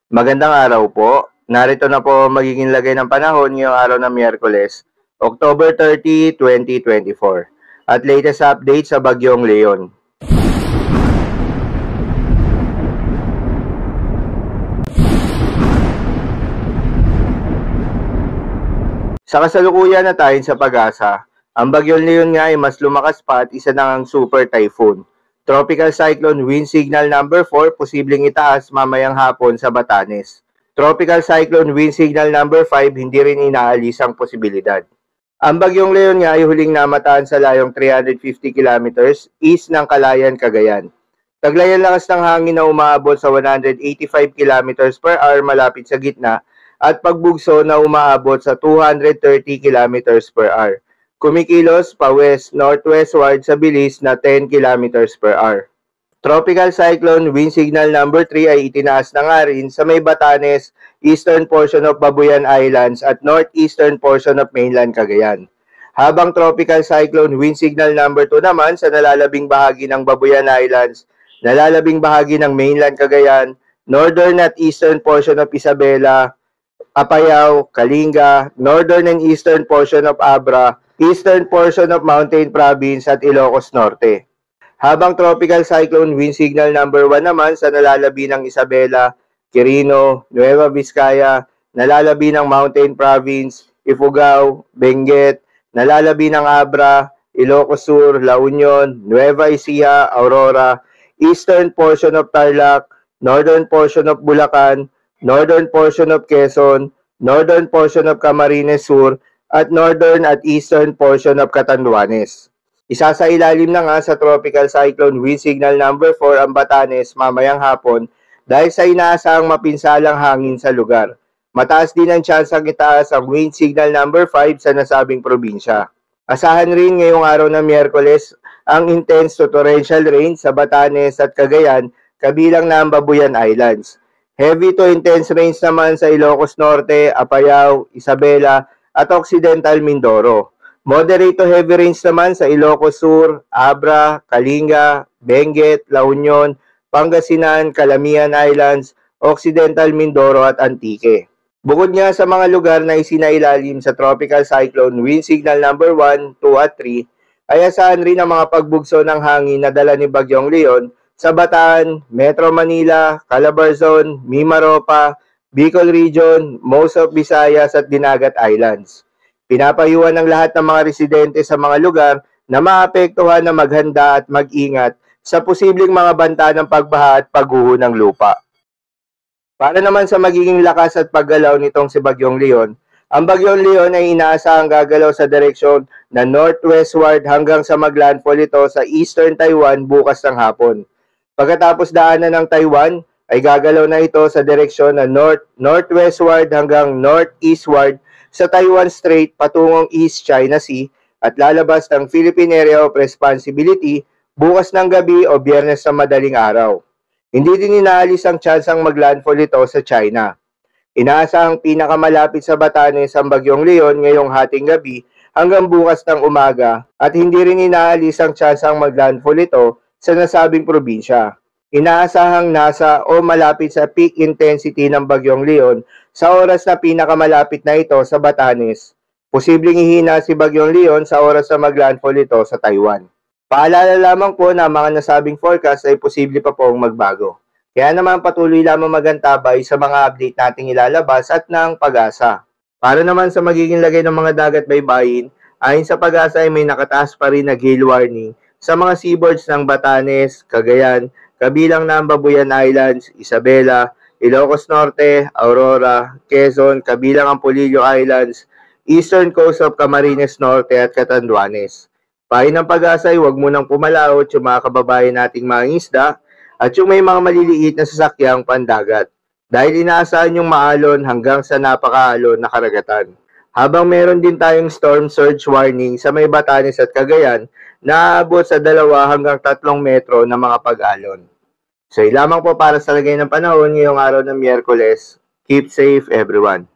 Magandang araw po. Narito na po magiging lagay ng panahon ngayong araw ng Miyerkules, October 30, 2024. At latest update sa Bagyong Leon. Sa kasalukuyan na tayo sa pag-asa, ang Bagyong Leon nga ay mas lumakas pa at isa na ngang super typhoon. Tropical Cyclone Wind Signal number 4 posibleng itaas mamayang hapon sa Batanes. Tropical Cyclone Wind Signal number 5 hindi rin inaalis ang posibilidad. Ang Bagyong Leon nga ay huling namataan sa layong 350 kilometers east ng Calayan, Cagayan. Taglay ang lakas ng hangin na umaabot sa 185 kilometers per hour malapit sa gitna at pagbugso na umaabot sa 230 kilometers per hour. Kumikilos pa west-northwestward sa bilis na 10 kilometers per hour. Tropical Cyclone Wind Signal number 3 ay itinaas na nga rin sa may Batanes, eastern portion of Babuyan Islands at northeastern portion of mainland Cagayan. Habang Tropical Cyclone Wind Signal number 2 naman sa nalalabing bahagi ng Babuyan Islands, nalalabing bahagi ng mainland Cagayan, northern at eastern portion of Isabela, Apayao, Kalinga, northern and eastern portion of Abra, eastern portion of Mountain Province at Ilocos Norte. Habang Tropical Cyclone Wind Signal number 1 naman sa nalalabi ng Isabela, Quirino, Nueva Vizcaya, nalalabi ng Mountain Province, Ifugao, Benguet, nalalabi ng Abra, Ilocos Sur, La Union, Nueva Ecija, Aurora, eastern portion of Tarlac, northern portion of Bulacan, northern portion of Quezon, northern portion of Camarines Sur, at northern at eastern portion of Catanduanes. Isa sa ilalim na nga sa Tropical Cyclone Wind Signal number 4 ang Batanes mamayang hapon dahil sa inaasahang mapinsalang hangin sa lugar. Mataas din ang tsansang itaas ang Wind Signal number 5 sa nasabing probinsya. Asahan rin ngayong araw ng Miyerkules ang intense to torrential rain sa Batanes at Cagayan kabilang na ang Babuyan Islands. Heavy to intense rains naman sa Ilocos Norte, Apayao, Isabela, at Occidental Mindoro. Moderate to heavy rains naman sa Ilocos Sur, Abra, Kalinga, Benguet, La Union, Pangasinan, Calamian Islands, Occidental Mindoro at Antique. Bukod nga sa mga lugar na isinailalim sa Tropical Cyclone Wind Signal number 1, 2 at 3, ay asahan rin ang mga pagbugso ng hangin na dala ni Bagyong Leon sa Bataan, Metro Manila, Calabarzon, Mimaropa, Bicol Region, most of Visayas at Dinagat Islands. Pinapayuhan ng lahat ng mga residente sa mga lugar na maapektuhan na maghanda at mag-ingat sa posibleng mga banta ng pagbaha at pagguho ng lupa. Para naman sa magiging lakas at paggalaw nitong si Bagyong Leon, ang Bagyong Leon ay inaasahang gagalaw sa direksyon na northwestward hanggang sa maglandfall ito sa eastern Taiwan bukas ng hapon. Pagkatapos daanan ng Taiwan, ay gagalaw na ito sa direksyon na northwestward hanggang northeastward sa Taiwan Strait patungong East China Sea at lalabas ng Philippine Area of Responsibility bukas ng gabi o Biyernes sa madaling araw. Hindi din inaalis ang tsansang maglandfall ito sa China. Inaasahang pinakamalapit sa Batanes ang Bagyong Leon ngayong hating gabi hanggang bukas ng umaga at hindi rin inaalis ang tsansang maglandfall ito sa nasabing probinsya. Inaasahang nasa o malapit sa peak intensity ng Bagyong Leon sa oras na pinakamalapit na ito sa Batanes. Posibleng ihina si Bagyong Leon sa oras na maglandfall ito sa Taiwan. Paalala lamang po na mga nasabing forecast ay posible pa pong magbago. Kaya naman patuloy lamang magantabay sa mga update nating ilalabas at ng Pag-asa. Para naman sa magiging lagay ng mga dagat baybayin, ayon sa Pag-asa ay may nakataas pa rin na gale warning sa mga seaboards ng Batanes, Cagayan, kabilang na ang Babuyan Islands, Isabela, Ilocos Norte, Aurora, Quezon, kabilang ang Polillo Islands, eastern coast of Camarines Norte at Catanduanes. Pahin ng Pag-asa ay huwag munang pumalaot yung mga kababayan nating mga isda at yung may mga maliliit na sasakyang pandagat dahil inaasahan yung maalon hanggang sa napakaalon na karagatan. Habang meron din tayong storm surge warning sa may Batanes at Cagayan na aabot sa 2 hanggang 3 metro na mga pag-alon. So, lamang po para sa lagay ng panahon ngayong araw ng Miyerkules. Keep safe everyone.